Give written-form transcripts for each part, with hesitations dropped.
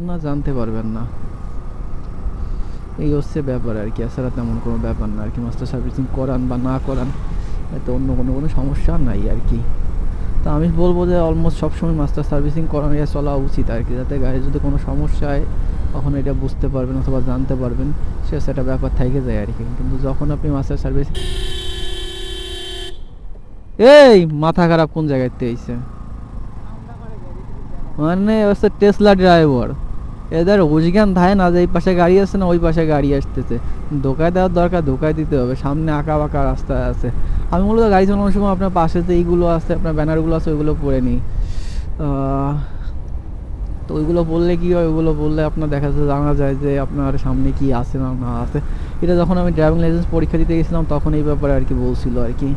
না, জানতে পারবেন না। এই হচ্ছে ব্যাপার আর কি, এছাড়া তেমন কোনো ব্যাপার না আর কি। মাস্টার সার্ভিসিং করান বা না করান, এতে অন্য কোনো সমস্যা নাই আর কি। তো আমি বলবো যে অলমোস্ট সবসময় মাস্টার সার্ভিসিং করানো চলা উচিত আর কি, যাতে গাড়ির যদি কোনো সমস্যা হয় তখন এটা বুঝতে পারবেন অথবা জানতে পারবেন, সেটা ব্যাপার থেকে যায় আর কি। কিন্তু যখন আপনি মাস্টার সার্ভিস, এই মাথা খারাপ কোন জায়গাতে আইছে, মানে হচ্ছে টেসলা ড্রাইভার, এদের হুশজ্ঞান থাকে না যে এই পাশে গাড়ি আসছে না ওই পাশে গাড়ি আসতেছে। ধোকায় দেওয়ার দরকার ধোকায় দিতে হবে, সামনে আঁকা বাঁকা রাস্তা আছে। আমি মূলত গাড়ি চালানোর সময় আপনার পাশে যে এইগুলো আছে, আপনার ব্যানারগুলো আছে, ওইগুলো পরে নিই। তো ওইগুলো বললে কী হয়, ওইগুলো বললে আপনার দেখা যাচ্ছে জানা যায় যে আপনার সামনে কি আছে না না আছে। এটা যখন আমি ড্রাইভিং লাইসেন্স পরীক্ষা দিতে গেছিলাম তখন এই ব্যাপারে আর কি বলছিল আর কি।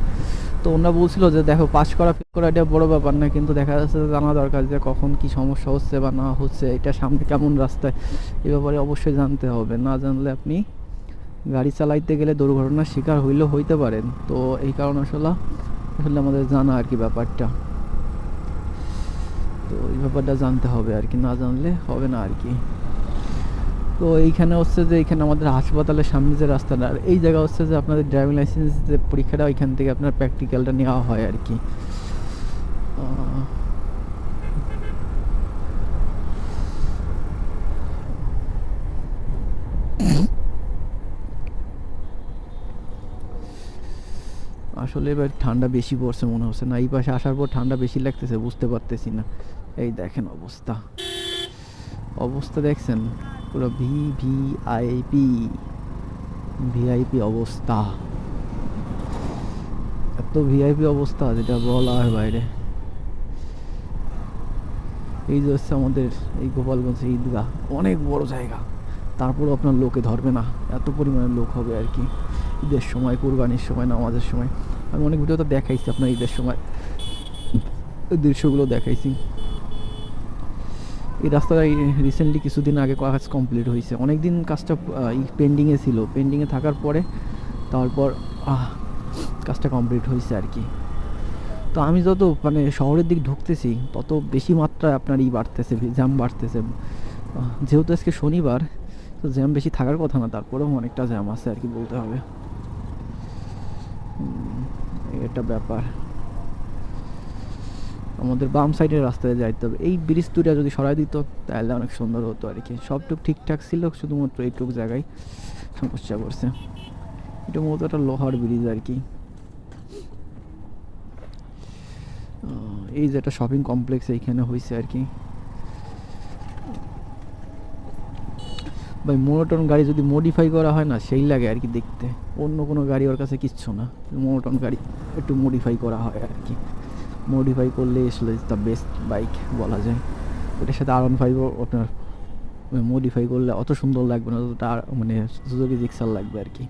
তো ওনারা বলছিল যে দেখো পাস করা ফেল করা এটা বড় ব্যাপার না, কিন্তু দেখা যাচ্ছে জানা দরকার যে কখন কি সমস্যা হচ্ছে বা না হচ্ছে, এটা সামনে কেমন রাস্তায়, এ ব্যাপারে অবশ্যই জানতে হবে। না জানলে আপনি গাড়ি চালাইতে গেলে দুর্ঘটনার শিকার হইলেও হইতে পারেন। তো এই কারণে আসলে আসলে আমাদের জানা আর কি ব্যাপারটা। তো এই ব্যাপারটা জানতে হবে আর কি, না জানলে হবে না আর কি। তো এইখানে হচ্ছে যে এইখানে আমাদের হাসপাতালের সামনে যে রাস্তাটা, আর এই জায়গা হচ্ছে যে আপনাদের ড্রাইভিং লাইসেন্স যে পরীক্ষাটা, ওইখান থেকে আপনার প্র্যাকটিক্যালটা নেওয়া হয় আর কি। আসলে এবার ঠান্ডা বেশি পড়ছে মনে হচ্ছে, না এই পাশে আসার পর ঠান্ডা বেশি লাগতেছে, বুঝতে পারতেছি না। এই দেখেন অবস্থা, অবস্থা দেখছেন পুরো ভিভিআইপি, ভিআইপি অবস্থা, এত ভিআইপি অবস্থা যেটা বলার বাইরে। এই যে হচ্ছে আমাদের এই গোপালগঞ্জ ঈদগাহ, অনেক বড় জায়গা, তারপরেও আপনার লোকে ধরবে না, এত পরিমাণে লোক হবে আর কি ঈদের সময়, কুরবানির সময়, নামাজের সময়। আমি অনেক ভিডিওতে দেখাইছি আপনার ঈদের সময় দৃশ্যগুলো দেখাইছি। এই রাস্তাটা রিসেন্টলি কিছুদিন আগে কাজ কমপ্লিট হয়েছে, অনেক দিন কাজটা পেন্ডিংয়ে ছিল, পেন্ডিংয়ে থাকার পরে তারপর কাজটা কমপ্লিট হয়েছে আর কি। তো আমি যত মানে শহরের দিক ঢুকতেছি তত বেশি মাত্রায় আপনার বাড়তেছে, জ্যাম বাড়তেছে। যেহেতু আজকে শনিবার, তো জ্যাম বেশি থাকার কথা না, তারপরেও অনেকটা জ্যাম আছে আর কি বলতে হবে। এটা ব্যাপার, আমাদের বাম সাইডের রাস্তায় যাইতে হবে। এই ব্রিজ দুটা যদি সরাই দিত তাহলে অনেক সুন্দর হতো আর কি। সবটুক ঠিকঠাক ছিল, শুধুমাত্র এইটুক জায়গায় সমস্যা করছে। এটা মূলত একটা লোহার ব্রিজ আর কি। এই যে একটা শপিং কমপ্লেক্স এইখানে হয়েছে আর কি। ভাই মোনোটন গাড়ি যদি মডিফাই করা হয় না সেই লাগে আর কি দেখতে, অন্য কোনো গাড়ি ওর কাছে কিচ্ছু না, মোনোটন গাড়ি একটু মডিফাই করা হয় আর কি। মডিফাই করলে আসলে দ্য বেস্ট বাইক বলা যায়। এটার সাথে R15 আপনার মডিফাই করলে অত সুন্দর লাগবে না, অতটা মানে সুজুকি জিক্সার লাগবে আর কি।